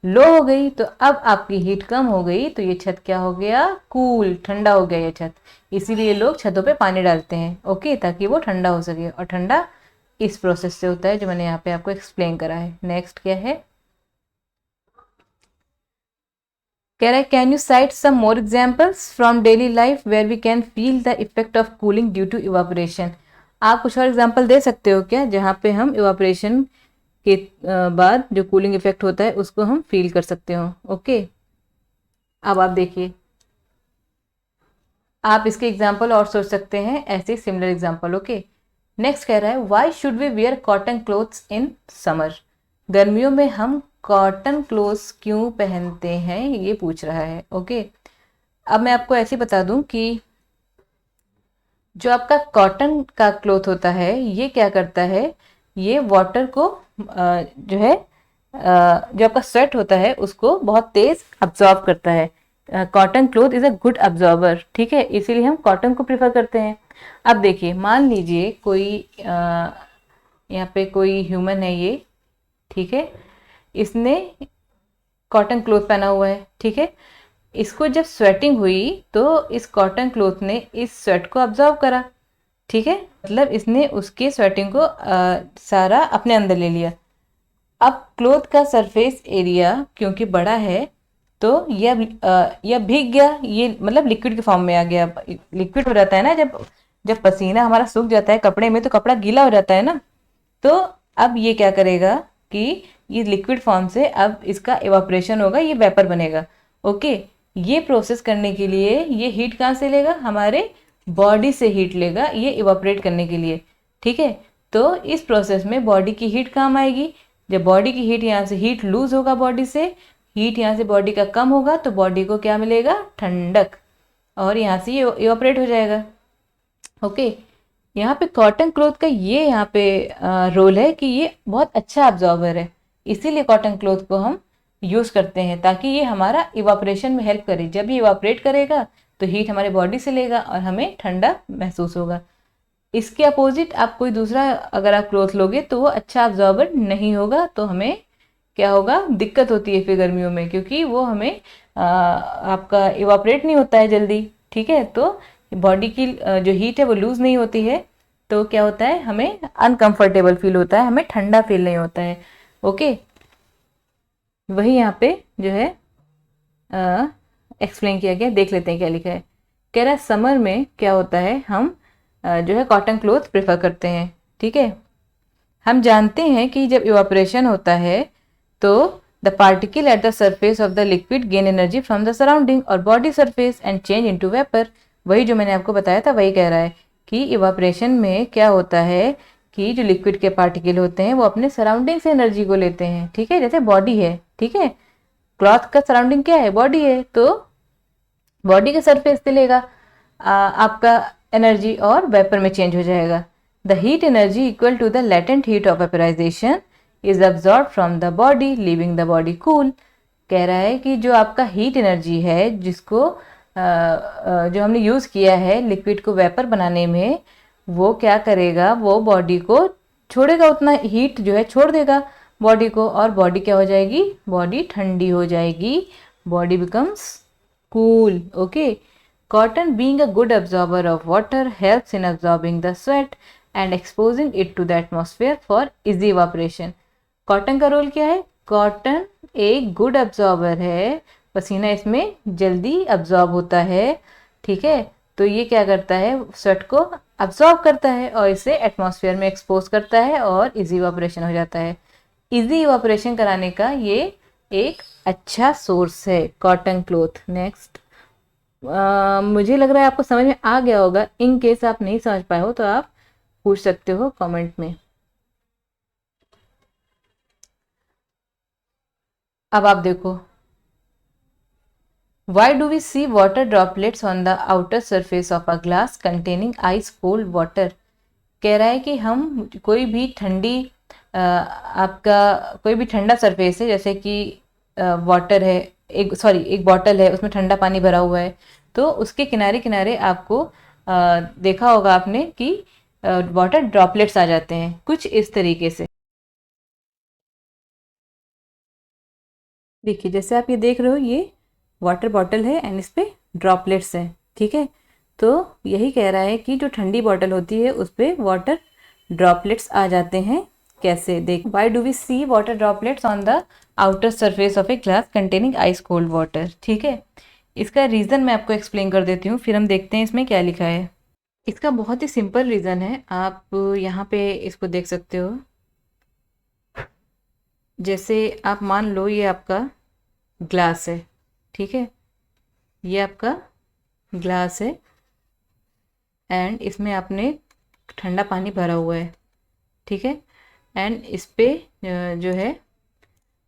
लो हो गई। तो अब आपकी हीट कम हो गई तो ये छत क्या हो गया, कूल, ठंडा हो गया ये छत। इसीलिए लोग छतों पे पानी डालते हैं, ओके, ताकि वो ठंडा हो सके, और ठंडा इस प्रोसेस से होता है जो मैंने यहाँ पे आपको एक्सप्लेन करा है। नेक्स्ट क्या है, कह रहा है can you cite some more examples from daily life where we can feel the effect of cooling due to evaporation. आप कुछ और एग्जाम्पल दे सकते हो क्या जहाँ पे हम इवापोरेशन के बाद जो कूलिंग इफेक्ट होता है उसको हम फील कर सकते हो, ओके। अब आप देखिए, आप इसके एग्जाम्पल और सोच सकते हैं, ऐसे सिमिलर एग्जाम्पल, ओके। नेक्स्ट कह रहा है why should we wear cotton clothes in summer. गर्मियों में हम कॉटन क्लोथ्स क्यों पहनते हैं, ये पूछ रहा है, ओके। अब मैं आपको ऐसे बता दूं कि जो आपका कॉटन का क्लोथ होता है ये क्या करता है, ये वाटर को जो है जो आपका स्वेट होता है उसको बहुत तेज अब्जॉर्ब करता है। Cotton cloth is a good absorber, ठीक है, इसीलिए हम कॉटन को प्रेफर करते हैं। अब देखिए मान लीजिए कोई यहाँ पे कोई ह्यूमन है ये, ठीक है, इसने कॉटन क्लोथ पहना हुआ है, ठीक है। इसको जब स्वेटिंग हुई तो इस कॉटन क्लोथ ने इस स्वेट को अब्जॉर्ब करा, ठीक है, मतलब इसने उसके स्वेटिंग को सारा अपने अंदर ले लिया। अब क्लोथ का सरफेस एरिया क्योंकि बड़ा है तो यह भीग गया, ये मतलब लिक्विड के फॉर्म में आ गया। लिक्विड हो जाता है ना, जब पसीना हमारा सूख जाता है कपड़े में तो कपड़ा गीला हो जाता है ना, तो अब ये क्या करेगा कि ये लिक्विड फॉर्म से अब इसका इवापोरेशन होगा, ये वेपर बनेगा, ओके। ये प्रोसेस करने के लिए ये हीट कहाँ से लेगा, हमारे बॉडी से हीट लेगा ये इवापोरेट करने के लिए, ठीक है। तो इस प्रोसेस में बॉडी की हीट काम आएगी, जब बॉडी की हीट यहाँ से हीट लूज होगा, बॉडी से हीट यहाँ से बॉडी का कम होगा तो बॉडी को क्या मिलेगा, ठंडक, और यहाँ से ये इवापोरेट हो जाएगा, ओके। यहाँ पे कॉटन क्लोथ का ये यहाँ पे रोल है कि ये बहुत अच्छा अब्जॉर्बर है, इसीलिए कॉटन क्लोथ को हम यूज़ करते हैं ताकि ये हमारा इवापोरेशन में हेल्प करे। जब ये इवापोरेट करेगा तो हीट हमारे बॉडी से लेगा और हमें ठंडा महसूस होगा। इसके अपोजिट आप कोई दूसरा अगर आप क्लोथ लोगे तो वो अच्छा अब्जॉर्बर नहीं होगा, तो हमें क्या होगा, दिक्कत होती है फिर गर्मियों में, क्योंकि वो हमें आपका इवापोरेट नहीं होता है जल्दी, ठीक है। तो बॉडी की जो हीट है वो लूज नहीं होती है, तो क्या होता है, हमें अनकंफर्टेबल फील होता है, हमें ठंडा फील नहीं होता है, ओके। वही यहाँ पे जो है एक्सप्लेन किया गया, देख लेते हैं क्या लिखा है। कह रहा है समर में क्या होता है, हम जो है कॉटन क्लोथ प्रेफर करते हैं, ठीक है। हम जानते हैं कि जब इवापोरेशन होता है तो the particle at the surface of the liquid gain energy from the surrounding और body surface and change into vapour. वही जो मैंने आपको बताया था वही कह रहा है कि इवापरेशन में क्या होता है कि जो लिक्विड के पार्टिकल होते हैं वो अपने सराउंडिंग से एनर्जी को लेते हैं, ठीक है। जैसे बॉडी है, ठीक है, क्लॉथ का सराउंडिंग क्या है, बॉडी है, तो बॉडी के सरफेस से लेगा आपका एनर्जी और वेपर में चेंज हो जाएगा। The heat energy equal to the latent heat of vaporisation is absorb from the body leaving the body cool. कह रहा है कि जो आपका हीट एनर्जी है जिसको जो हमने यूज़ किया है लिक्विड को वेपर बनाने में, वो क्या करेगा, वो बॉडी को छोड़ेगा, उतना हीट जो है छोड़ देगा बॉडी को, और बॉडी क्या हो जाएगी, बॉडी ठंडी हो जाएगी, body becomes cool. Okay, cotton being a good absorber of water helps in absorbing the sweat and exposing it to the atmosphere for easy evaporation. Cotton का रोल क्या है, कॉटन एक गुड अब्जॉर्बर है, पसीना इसमें जल्दी अब्जॉर्ब होता है, ठीक है। तो ये क्या करता है, स्वेट को अब्जॉर्ब करता है और इसे एटमॉस्फेयर में एक्सपोज करता है और इजी इवापोरेशन हो जाता है। इजी इवापोरेशन कराने का ये एक अच्छा सोर्स है कॉटन क्लोथ। नेक्स्ट, मुझे लग रहा है आपको समझ में आ गया होगा। इन केस आप नहीं समझ पाए हो तो आप पूछ सकते हो कमेंट में। अब आप देखो, why do we see water droplets on the outer surface of a glass containing ice cold water. कह रहा है कि हम कोई भी ठंडी आपका कोई भी ठंडा सरफेस है, जैसे कि वाटर है, एक बॉटल है उसमें ठंडा पानी भरा हुआ है, तो उसके किनारे किनारे आपको देखा होगा आपने कि वाटर ड्रॉपलेट्स आ जाते हैं कुछ इस तरीके से। देखिए जैसे आप ये देख रहे हो, ये वाटर बॉटल है एंड इस पे ड्रॉपलेट्स हैं, ठीक है। तो यही कह रहा है कि जो ठंडी बॉटल होती है उस पर वाटर ड्रॉपलेट्स आ जाते हैं। कैसे, देख, why do we see water droplets on the outer surface of a glass containing ice cold water, ठीक है। इसका रीज़न मैं आपको एक्सप्लेन कर देती हूँ, फिर हम देखते हैं इसमें क्या लिखा है। इसका बहुत ही सिंपल रीज़न है, आप यहाँ पे इसको देख सकते हो। जैसे आप मान लो ये आपका ग्लास है, ठीक है, ये आपका ग्लास है एंड इसमें आपने ठंडा पानी भरा हुआ है, ठीक है, एंड इस पे जो है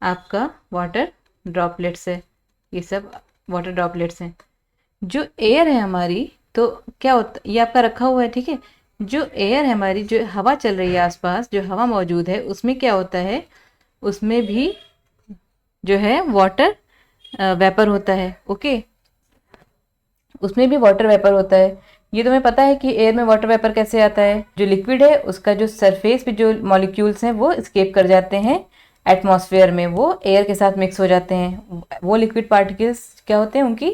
आपका वाटर ड्रॉपलेट्स है, ये सब वाटर ड्रॉपलेट्स हैं। जो एयर है हमारी, तो क्या होता, ये आपका रखा हुआ है, ठीक है। जो एयर है हमारी, जो हवा चल रही है आसपास, जो हवा मौजूद है, उसमें क्या होता है, उसमें भी जो है वाटर वेपर होता है, ओके, उसमें भी वाटर वेपर होता है। ये तुम्हें पता है कि एयर में वाटर वेपर कैसे आता है, जो लिक्विड है उसका जो सरफेस पे जो मॉलिक्यूल्स हैं वो स्केप कर जाते हैं एटमॉस्फेयर में, वो एयर के साथ मिक्स हो जाते हैं। वो लिक्विड पार्टिकल्स क्या होते हैं, उनकी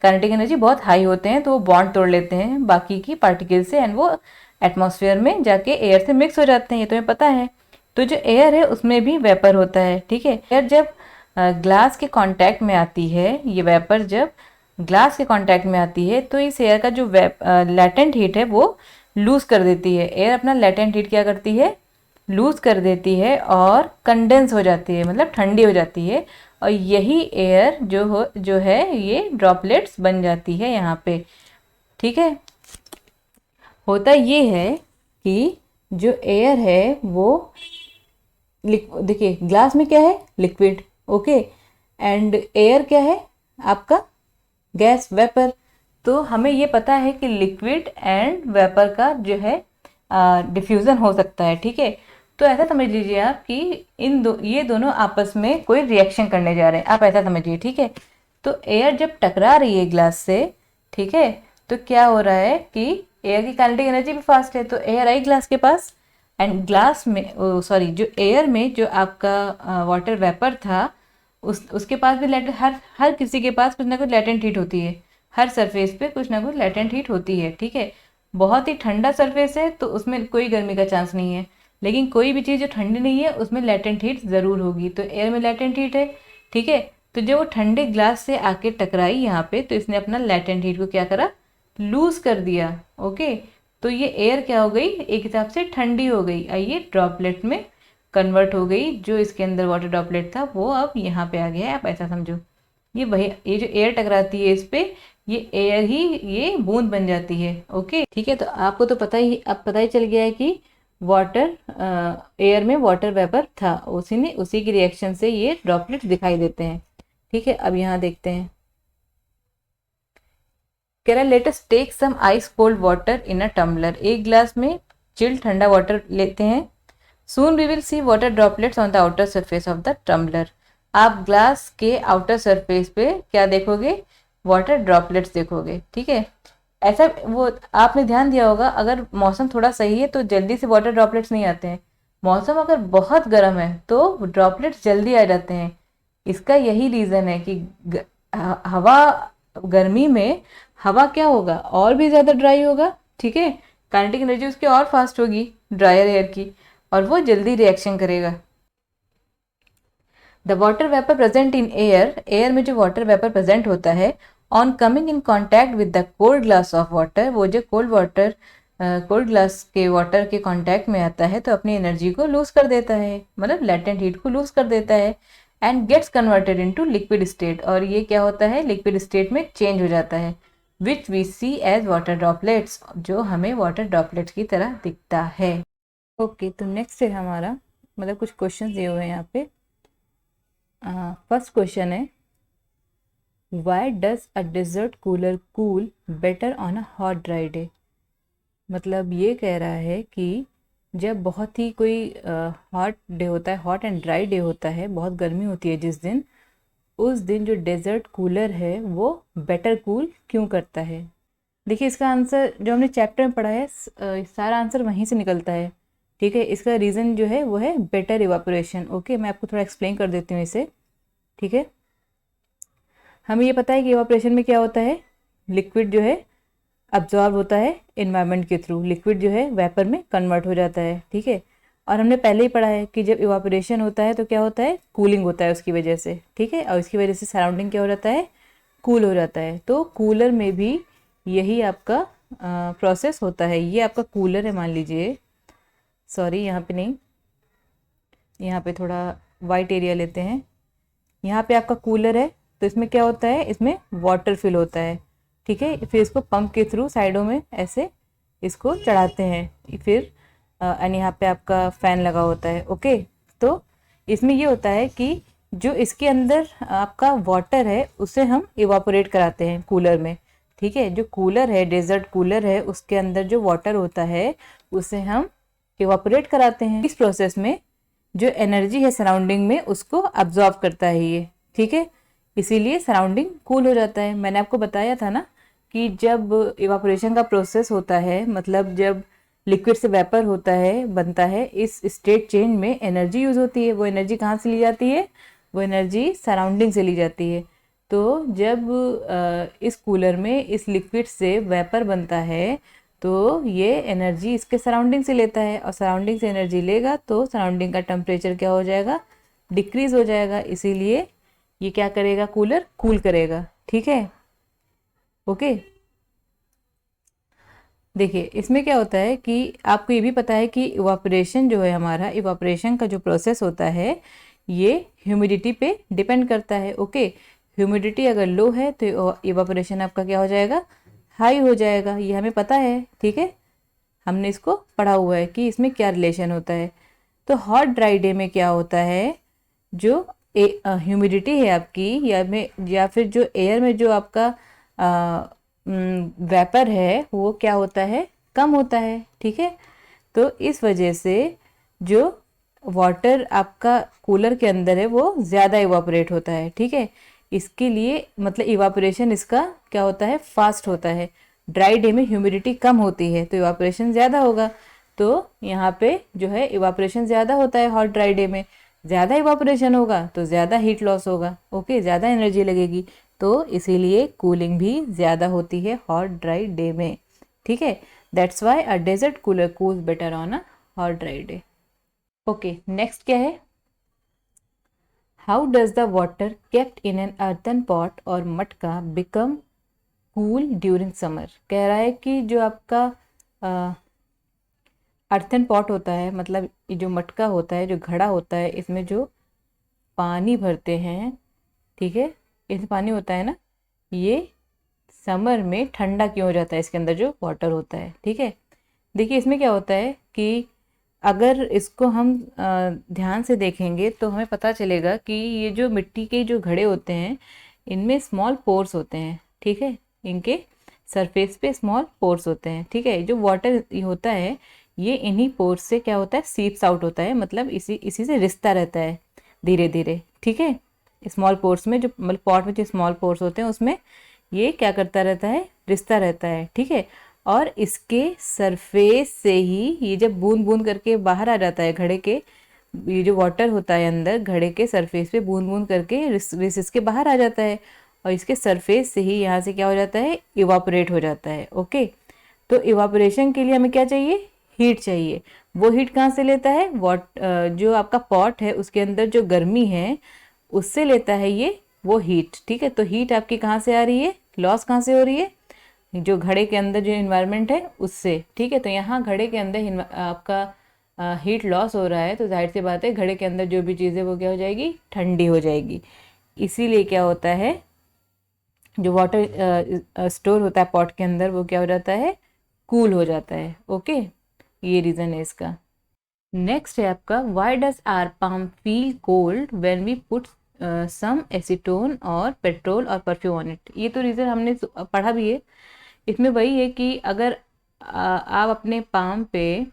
काइनेटिक एनर्जी बहुत हाई होते हैं, तो वो बॉन्ड तोड़ लेते हैं बाकी की पार्टिकल से एंड वो एटमॉस्फेयर में जाके एयर से मिक्स हो जाते हैं, ये तुम्हें पता है। तो जो एयर है उसमें भी वेपर होता है, ठीक है। एयर जब ग्लास के कांटेक्ट में आती है, ये वेपर जब ग्लास के कांटेक्ट में आती है तो इस एयर का जो लैटेंट हीट है वो लूज कर देती है। एयर अपना लैटेंट हीट क्या करती है, लूज कर देती है और कंडेंस हो जाती है, मतलब ठंडी हो जाती है, और यही एयर जो है ये ड्रॉपलेट्स बन जाती है यहाँ पे, ठीक है। होता ये है कि जो एयर है वो देखिए ग्लास में क्या है, लिक्विड, ओके, एंड एयर क्या है आपका गैस, वेपर। तो हमें ये पता है कि लिक्विड एंड वेपर का जो है डिफ्यूज़न हो सकता है, ठीक है। तो ऐसा समझ लीजिए आप कि ये दोनों आपस में कोई रिएक्शन करने जा रहे हैं, आप ऐसा समझिए, ठीक है। तो एयर जब टकरा रही है ग्लास से, ठीक है, तो क्या हो रहा है कि एयर की काइनेटिक एनर्जी भी फास्ट है, तो एयर आई ग्लास के पास एंड ग्लास में जो एयर में जो आपका वाटर वेपर था उसके पास भी हर किसी के पास कुछ ना कुछ लेटेंट हीट होती है, हर सरफेस पे कुछ ना कुछ लेटेंट हीट होती है, ठीक है। बहुत ही ठंडा सरफेस है तो उसमें कोई गर्मी का चांस नहीं है, लेकिन कोई भी चीज़ जो ठंडी नहीं है उसमें लेटेंट हीट ज़रूर होगी। तो एयर में लेटेंट हीट है, ठीक है। तो जब वो ठंडे ग्लास से आके टकराई यहाँ पे, तो इसने अपना लेटेंट हीट को क्या करा, लूज कर दिया, ओके। तो ये एयर क्या हो गई, एक हिसाब से ठंडी हो गई, ये ड्रॉपलेट में कन्वर्ट हो गई। जो इसके अंदर वाटर ड्रॉपलेट था वो अब यहाँ पे आ गया है, आप ऐसा समझो। ये जो एयर टकराती है इस पर, ये एयर ही ये बूंद बन जाती है। ओके ठीक है, तो आपको तो पता ही चल गया है कि वाटर एयर में वाटर वेपर था, उसी की रिएक्शन से ये ड्रॉपलेट्स दिखाई देते हैं। ठीक है, अब यहाँ देखते हैं। कह रहा है let us take some ice cold water in a tumbler. एक ग्लास में चिल ठंडा वाटर लेते हैं। Soon we will see water droplets on the outer surface of the tumbler. आप ग्लास के आउटर सरफेस पे क्या देखोगे? वाटर ड्रॉपलेट्स देखोगे। ठीक है, ऐसा वो आपने ध्यान दिया होगा, अगर मौसम थोड़ा सही है तो जल्दी से वाटर ड्रॉपलेट्स नहीं आते हैं। मौसम अगर बहुत गर्म है तो ड्रॉपलेट्स जल्दी आ जाते हैं। इसका यही रीज़न है कि हवा, गर्मी में हवा क्या होगा, और भी ज़्यादा ड्राई होगा। ठीक है, काइनेटिक एनर्जी उसकी और फास्ट होगी ड्रायर एयर की, और वो जल्दी रिएक्शन करेगा। The water vapour present in air में जो वाटर वेपर प्रेजेंट होता है, on coming in contact with the cold glass of water, वो जो कोल्ड ग्लास के वाटर के कॉन्टैक्ट में आता है तो अपनी एनर्जी को लूज कर देता है, मतलब लेटेंट हीट को लूज कर देता है, and gets converted into liquid state. और ये क्या होता है? लिक्विड स्टेट में चेंज हो जाता है, which we see as water droplets, जो हमें वाटर ड्रॉपलेट्स की तरह दिखता है। ओके तो नेक्स्ट है हमारा, मतलब कुछ क्वेश्चन दिए हुए हैं यहाँ पे। फर्स्ट क्वेश्चन है, why does a desert cooler cool better on a hot dry day. मतलब ये कह रहा है कि जब बहुत ही कोई हॉट डे होता है, हॉट एंड ड्राई डे होता है, बहुत गर्मी होती है जिस दिन, उस दिन जो डेजर्ट कूलर है वो बेटर कूल क्यों करता है। देखिए इसका आंसर जो हमने चैप्टर में पढ़ा है, सारा आंसर वहीं से निकलता है। ठीक है, इसका रीज़न जो है वो है बेटर इवापोरेशन। ओके, मैं आपको थोड़ा एक्सप्लेन कर देती हूँ इसे। ठीक है, हमें ये पता है कि इवापोरेशन में क्या होता है, लिक्विड जो है अब्जॉर्ब होता है इन्वायरमेंट के थ्रू, लिक्विड जो है वेपर में कन्वर्ट हो जाता है। ठीक है, और हमने पहले ही पढ़ा है कि जब इवापोरेशन होता है तो क्या होता है, कूलिंग होता है उसकी वजह से। ठीक है, और इसकी वजह से सराउंडिंग क्या हो जाता है, कूल हो जाता है। तो कूलर में भी यही आपका प्रोसेस होता है। ये आपका कूलर है मान लीजिए, सॉरी यहाँ पे नहीं, यहाँ पे थोड़ा वाइट एरिया लेते हैं। यहाँ पे आपका कूलर है, तो इसमें क्या होता है, इसमें वाटर फिल होता है। ठीक है, फिर इसको पंप के थ्रू साइडों में ऐसे इसको चढ़ाते हैं, फिर एंड यहाँ पे आपका फैन लगा होता है। ओके, तो इसमें ये होता है कि जो इसके अंदर आपका वाटर है उसे हम इवापोरेट कराते हैं कूलर में। ठीक है, जो कूलर है, डेजर्ट कूलर है, उसके अंदर जो वाटर होता है उसे हम इवापोरेट कराते हैं। इस प्रोसेस में जो एनर्जी है सराउंडिंग में उसको अब्जॉर्ब करता है ये। ठीक है, इसीलिए सराउंडिंग कूल हो जाता है। मैंने आपको बताया था ना कि जब इवापोरेशन का प्रोसेस होता है, मतलब जब लिक्विड से वेपर होता है, बनता है, इस स्टेट चेंज में एनर्जी यूज़ होती है। वो एनर्जी कहाँ से ली जाती है, वो एनर्जी सराउंडिंग से ली जाती है। तो जब इस कूलर में इस लिक्विड से वेपर बनता है तो ये एनर्जी इसके सराउंडिंग से लेता है, और सराउंडिंग से एनर्जी लेगा तो सराउंडिंग का टेम्परेचर क्या हो जाएगा, डिक्रीज हो जाएगा। इसीलिए ये क्या करेगा, कूलर कूल करेगा। ठीक है, ओके। देखिए इसमें क्या होता है कि आपको ये भी पता है कि इवापोरेशन जो है हमारा, इवापोरेशन का जो प्रोसेस होता है ये ह्यूमिडिटी पे डिपेंड करता है। ओके, ह्यूमिडिटी अगर लो है तो इवापोरेशन आपका क्या हो जाएगा, हाई हो जाएगा। ये हमें पता है। ठीक है, हमने इसको पढ़ा हुआ है कि इसमें क्या रिलेशन होता है। तो हॉट ड्राई डे में क्या होता है, जो ह्यूमिडिटी है आपकी, या फिर जो एयर में जो आपका वेपर है वो क्या होता है, कम होता है। ठीक है, तो इस वजह से जो वाटर आपका कूलर के अंदर है वो ज़्यादा इवापोरेट होता है। ठीक है, इसके लिए मतलब इवापोरेशन इसका क्या होता है, फास्ट होता है। ड्राई डे में ह्यूमिडिटी कम होती है तो इवापोरेशन ज़्यादा होगा। तो यहाँ पे जो है इवापोरेशन ज़्यादा होता है हॉट ड्राई डे में। ज़्यादा इवापोरेशन होगा तो ज़्यादा हीट लॉस होगा। ओके, ज़्यादा एनर्जी लगेगी, तो इसीलिए कूलिंग भी ज़्यादा होती है हॉट ड्राई डे में। ठीक है, that's why a desert cooler cools better on a hot dry day. Okay, next क्या है, how does the water kept in an earthen pot or matka become cool during summer. कह रहा है कि जो आपका अर्थन पॉट होता है, मतलब ये जो मटका होता है, जो घड़ा होता है, इसमें जो पानी भरते हैं, ठीक है, इसमें पानी होता है ना, ये समर में ठंडा क्यों हो जाता है, इसके अंदर जो वाटर होता है। ठीक है, देखिए इसमें क्या होता है कि अगर इसको हम ध्यान से देखेंगे तो हमें पता चलेगा कि ये जो मिट्टी के जो घड़े होते हैं इनमें स्मॉल पोर्स होते हैं। ठीक है, इनके सरफेस पे स्मॉल पोर्स होते हैं। ठीक है, जो वाटर होता है ये इन्हीं पोर्स से क्या होता है, सीप्स आउट होता है, मतलब इसी से रिसता रहता है धीरे धीरे। ठीक है, स्मॉल पोर्स में जो मतलब पॉट में जो स्मॉल पोर्स होते हैं उसमें ये क्या करता रहता है, रिसता रहता है। ठीक है, और इसके सरफेस से ही ये जब बूंद बूंद करके बाहर आ जाता है घड़े के, ये जो वाटर होता है अंदर घड़े के सरफेस पे बूंद बूंद करके रिस इसके बाहर आ जाता है, और इसके सरफेस से ही यहाँ से क्या हो जाता है, इवापोरेट हो जाता है। ओके, तो इवापोरेशन के लिए हमें क्या चाहिए, हीट चाहिए। वो हीट कहाँ से लेता है, जो आपका पॉट है उसके अंदर जो गर्मी है उससे लेता है ये वो हीट। ठीक है, तो हीट आपकी कहाँ से आ रही है, लॉस कहाँ से हो रही है, जो घड़े के अंदर जो इन्वायरमेंट है उससे। ठीक है, तो यहाँ घड़े के अंदर आपका हीट लॉस हो रहा है, तो जाहिर सी बात है घड़े के अंदर जो भी चीज़ें वो क्या हो जाएगी, ठंडी हो जाएगी। इसीलिए क्या होता है, जो वाटर स्टोर होता है पॉट के अंदर वो क्या हो जाता है, कूल हो जाता है। ओके, ये रीज़न है इसका। नेक्स्ट है आपका, why does our palm feel cold when we put some acetone or petrol or perfume on it. ये तो रीज़न हमने पढ़ा भी है। इसमें वही है कि अगर आप अपने पाम पे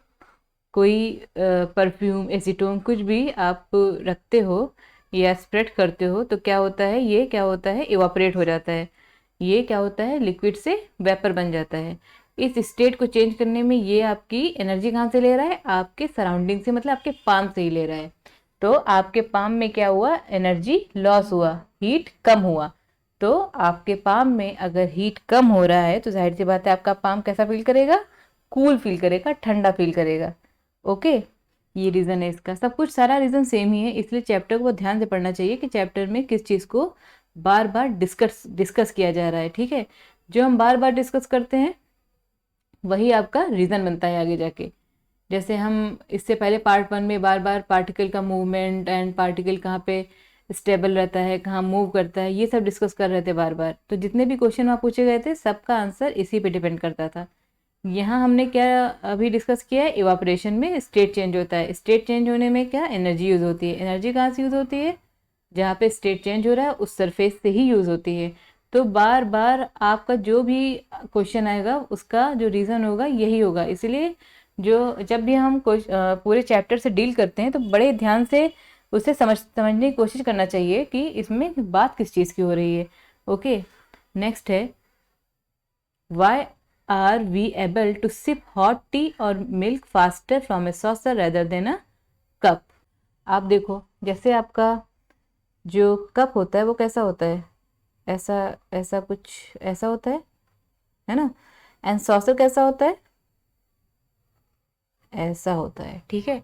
कोई परफ्यूम एसीटोन कुछ भी आप रखते हो या स्प्रेड करते हो तो क्या होता है, ये क्या होता है, इवापोरेट हो जाता है। ये क्या होता है, लिक्विड से वेपर बन जाता है। इस स्टेट को चेंज करने में ये आपकी एनर्जी कहाँ से ले रहा है, आपके सराउंडिंग से, मतलब आपके पाम से ही ले रहा है। तो आपके पाम में क्या हुआ, एनर्जी लॉस हुआ, हीट कम हुआ। तो आपके पाम में अगर हीट कम हो रहा है तो जाहिर सी बात है आपका पाम कैसा फील करेगा, कूल फील करेगा, ठंडा फील करेगा। ओके, ये रीज़न है इसका। सब कुछ सारा रीज़न सेम ही है, इसलिए चैप्टर को ध्यान से पढ़ना चाहिए कि चैप्टर में किस चीज़ को बार बार डिस्कस किया जा रहा है। ठीक है, जो हम बार बार डिस्कस करते हैं वही आपका रीज़न बनता है आगे जाके। जैसे हम इससे पहले पार्ट 1 में बार बार पार्टिकल का मूवमेंट एंड पार्टिकल कहाँ पे स्टेबल रहता है, कहाँ मूव करता है, ये सब डिस्कस कर रहे थे बार बार। तो जितने भी क्वेश्चन वहाँ पूछे गए थे सबका आंसर इसी पे डिपेंड करता था। यहाँ हमने क्या अभी डिस्कस किया है, इवापोरेशन में स्टेट चेंज होता है। स्टेट चेंज होने में क्या एनर्जी यूज़ होती है, एनर्जी कहाँ से यूज़ होती है, जहाँ पे स्टेट चेंज हो रहा है उस सरफेस से ही यूज़ होती है। तो बार बार आपका जो भी क्वेश्चन आएगा उसका जो रीज़न होगा यही होगा। इसलिए जो जब भी हम पूरे चैप्टर से डील करते हैं तो बड़े ध्यान से उसे समझने की कोशिश करना चाहिए कि इसमें बात किस चीज़ की हो रही है। ओके, नेक्स्ट है, why are we able to sip hot tea और milk faster from a saucer rather than a cup. आप देखो, जैसे आपका जो कप होता है वो कैसा होता है, ऐसा ऐसा कुछ ऐसा होता है ना, एंड सॉसर कैसा होता है, ऐसा होता है। ठीक है,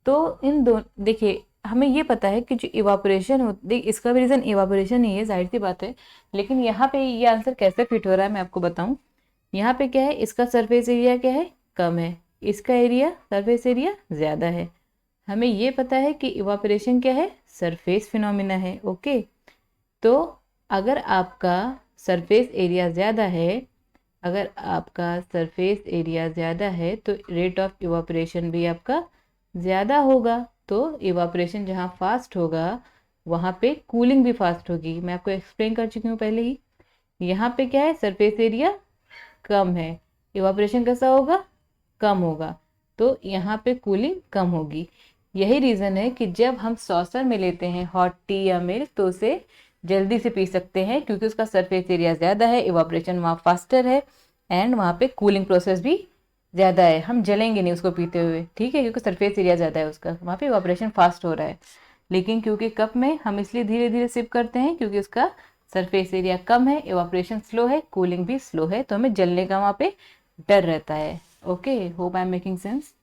तो इन दोनों देखिए हमें ये पता है कि जो इवापोरेशन होती, इसका भी रीज़न इवापोरेशन ही है, जाहिर सी बात है। लेकिन यहाँ पे ये आंसर कैसे फिट हो रहा है मैं आपको बताऊँ। यहाँ पे क्या है, इसका सरफेस एरिया क्या है, कम है, इसका एरिया सरफेस एरिया ज़्यादा है। हमें ये पता है कि इवापोरेशन क्या है, सरफेस फिनोमिना है। ओके, तो अगर आपका सरफेस एरिया ज़्यादा है, अगर आपका सरफेस एरिया ज़्यादा है तो रेट ऑफ इवापोरेशन भी आपका ज़्यादा होगा। तो इवापोरेशन जहाँ फास्ट होगा वहाँ पे कूलिंग भी फास्ट होगी। मैं आपको एक्सप्लेन कर चुकी हूँ पहले ही। यहाँ पे क्या है, सरफेस एरिया कम है, इवापोरेशन कैसा होगा, कम होगा, तो यहाँ पे कूलिंग कम होगी। यही रीज़न है कि जब हम सॉसर में लेते हैं हॉट टी या मिल्क तो उसे जल्दी से पी सकते हैं क्योंकि उसका सरफेस एरिया ज़्यादा है, इवापोरेशन वहाँ फास्टर है एंड वहाँ पे कूलिंग प्रोसेस भी ज़्यादा है। हम जलेंगे नहीं उसको पीते हुए, ठीक है, क्योंकि सरफेस एरिया ज़्यादा है उसका, वहाँ पे इवापोरेशन फास्ट हो रहा है। लेकिन क्योंकि कप में हम इसलिए धीरे धीरे सिप करते हैं क्योंकि उसका सरफेस एरिया कम है, इवापोरेशन स्लो है, कूलिंग भी स्लो है, तो हमें जलने का वहाँ पे डर रहता है। Okay, hope I am making sense.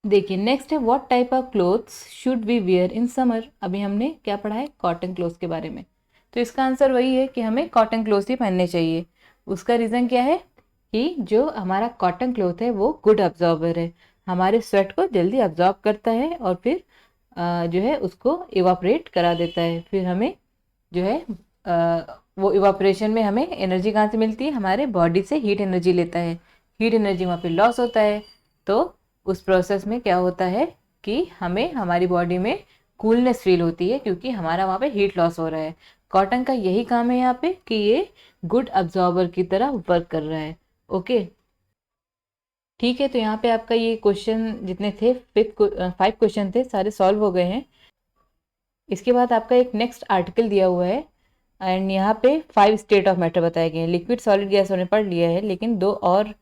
देखिए नेक्स्ट है, what type of clothes should we wear in summer. अभी हमने क्या पढ़ा है, कॉटन क्लोथ्स के बारे में। तो इसका आंसर वही है कि हमें कॉटन क्लोथ्स ही पहनने चाहिए। उसका रीज़न क्या है कि जो हमारा कॉटन क्लोथ है वो गुड अब्जॉर्बर है, हमारे स्वेट को जल्दी अब्जॉर्ब करता है और फिर जो है उसको इवापोरेट करा देता है, फिर हमें जो है वो इवापोरेशन में हमें एनर्जी कहाँ से मिलती है, हमारे बॉडी से हीट एनर्जी लेता है, हीट एनर्जी वहाँ पे लॉस होता है। तो उस प्रोसेस में क्या होता है कि हमें हमारी बॉडी में कूलनेस फील होती है, क्योंकि हमारा वहाँ पे हीट लॉस हो रहा है। कॉटन का यही काम है यहाँ पे कि ये गुड अब्जॉर्बर की तरह वर्क कर रहा है। ओके, ठीक है। तो यहाँ पे आपका ये क्वेश्चन जितने थे 5 क्वेश्चन थे, सारे सॉल्व हो गए हैं। इसके बाद आपका एक नेक्स्ट आर्टिकल दिया हुआ है एंड यहाँ पे 5 स्टेट ऑफ मैटर बताए गए हैं। लिक्विड, सॉलिड, गैस हमने पढ़ लिया है, लेकिन 2 और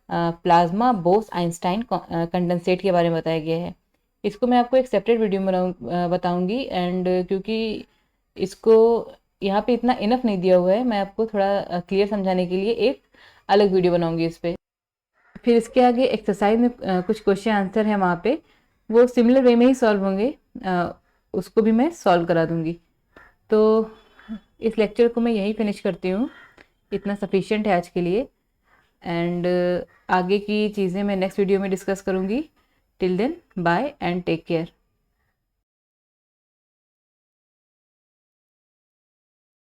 प्लाज्मा, बोस, आइंस्टाइन, कंडेंसेट के बारे में बताया गया है। इसको मैं आपको एक सेपरेट वीडियो में बताऊंगी एंड क्योंकि इसको यहाँ पे इतना इनफ नहीं दिया हुआ है, मैं आपको थोड़ा क्लियर समझाने के लिए एक अलग वीडियो बनाऊंगी इस पर। फिर इसके आगे एक्सरसाइज में कुछ क्वेश्चन आंसर है वहाँ पे, वो सिमिलर वे में ही सॉल्व होंगे, उसको भी मैं सॉल्व करा दूंगी। तो इस लेक्चर को मैं यहीं फिनिश करती हूँ, इतना सफिशिएंट है आज के लिए एंड आगे की चीज़ें मैं नेक्स्ट वीडियो में डिस्कस करूँगी। Till then bye and take care.